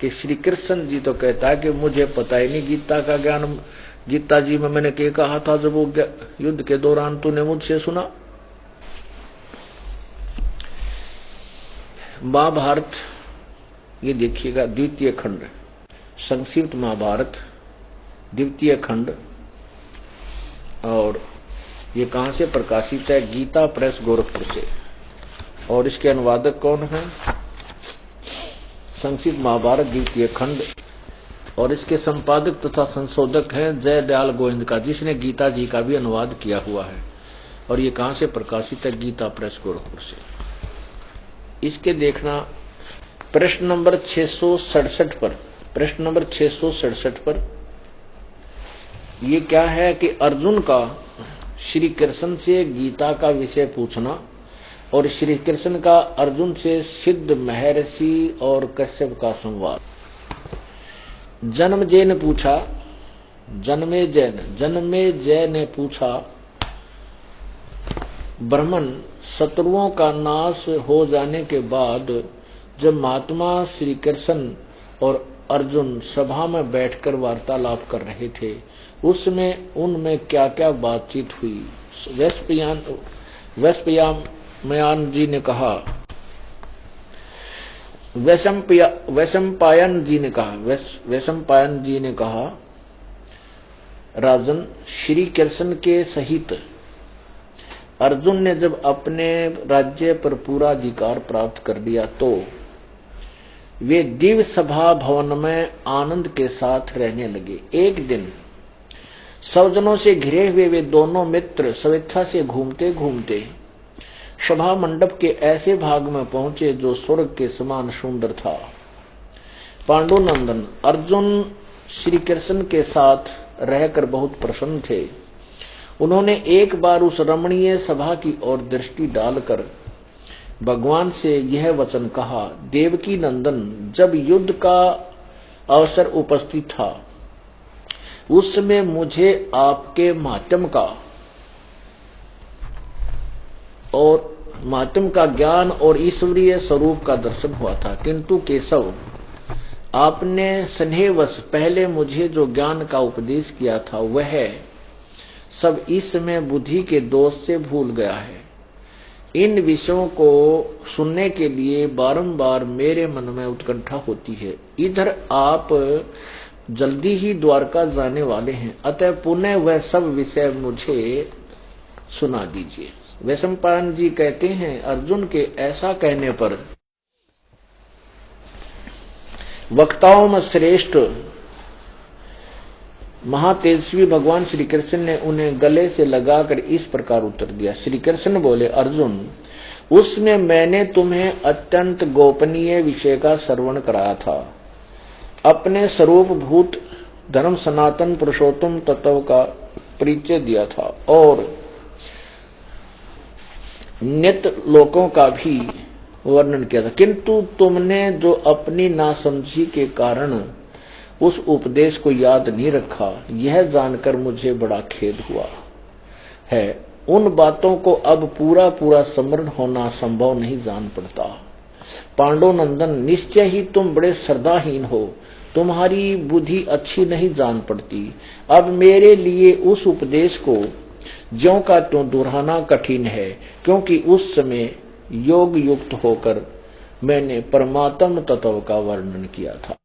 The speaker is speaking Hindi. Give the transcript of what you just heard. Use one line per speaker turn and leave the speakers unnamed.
कि श्री कृष्ण जी तो कहता है कि मुझे पता ही नहीं गीता का ज्ञान, गीता जी में मैंने क्या कहा था जब वो युद्ध के दौरान तूने मुझसे सुना। महाभारत ये देखिएगा, द्वितीय खंड, संक्षिप्त महाभारत द्वितीय खंड, और ये कहां से प्रकाशित है? गीता प्रेस गोरखपुर से। और इसके अनुवादक कौन है? संक्षिप्त महाभारत द्वितीय खंड, और इसके संपादक तथा संशोधक हैं जयदयाल गोविंद का, जिसने गीता जी का भी अनुवाद किया हुआ है। और ये कहां से प्रकाशित है? गीता प्रेस गोरखपुर से। इसके देखना प्रश्न नंबर 667 पर, प्रश्न नंबर 667 पर ये क्या है कि अर्जुन का श्री कृष्ण से गीता का विषय पूछना, और श्री कृष्ण का अर्जुन से सिद्ध महर्षि और कश्यप का संवाद। जन्मेजय ने पूछा, जन्मेजय ने पूछा, ब्राह्मण शत्रुओं का नाश हो जाने के बाद जब महात्मा श्री कृष्ण और अर्जुन सभा में बैठकर वार्तालाप कर रहे थे, उसमें उनमें क्या क्या बातचीत हुई? वैशंपायन जी ने कहा, वैशंपायन जी ने कहा, राजन, श्री कृष्ण के सहित अर्जुन ने जब अपने राज्य पर पूरा अधिकार प्राप्त कर लिया तो वे दिव्य सभा भवन में आनंद के साथ रहने लगे। एक दिन स्वजनों से घिरे हुए वे दोनों मित्र स्वेच्छा से घूमते घूमते सभा मंडप के ऐसे भाग में पहुंचे जो स्वर्ग के समान सुंदर था। पांडुनंदन अर्जुन श्री कृष्ण के साथ रहकर बहुत प्रसन्न थे। उन्होंने एक बार उस रमणीय सभा की ओर दृष्टि डालकर भगवान से यह वचन कहा, देवकी नंदन, जब युद्ध का अवसर उपस्थित था उस समय मुझे आपके माध्यम का ज्ञान और ईश्वरीय स्वरूप का दर्शन हुआ था, किंतु केशव, आपने स्नेहवश पहले मुझे जो ज्ञान का उपदेश किया था वह सब इस समय बुद्धि के दोष से भूल गया है। इन विषयों को सुनने के लिए बारंबार मेरे मन में उत्कंठा होती है। इधर आप जल्दी ही द्वारका जाने वाले हैं, अतः पुनः वह सब विषय मुझे सुना दीजिए। वैशंपायन जी कहते हैं, अर्जुन के ऐसा कहने पर वक्ताओं में श्रेष्ठ महातेजस्वी भगवान श्री कृष्ण ने उन्हें गले से लगाकर इस प्रकार उत्तर दिया। श्री कृष्ण बोले, अर्जुन, उसमें मैंने तुम्हें अत्यंत गोपनीय विषय का श्रवण कराया था। अपने स्वरूप भूत धर्म सनातन पुरुषोत्तम तत्व का परिचय दिया था और नित्य लोकों का भी वर्णन किया था, किंतु तुमने जो अपनी नासमझी के कारण उस उपदेश को याद नहीं रखा, यह जानकर मुझे बड़ा खेद हुआ है। उन बातों को अब पूरा पूरा स्मरण होना संभव नहीं जान पड़ता। पांडुनंदन, निश्चय ही तुम बड़े श्रद्धाहीन हो, तुम्हारी बुद्धि अच्छी नहीं जान पड़ती। अब मेरे लिए उस उपदेश को ज्यों का त्यों दोहराना कठिन है, क्योंकि उस समय योग युक्त होकर मैंने परमात्म तत्व का वर्णन किया था।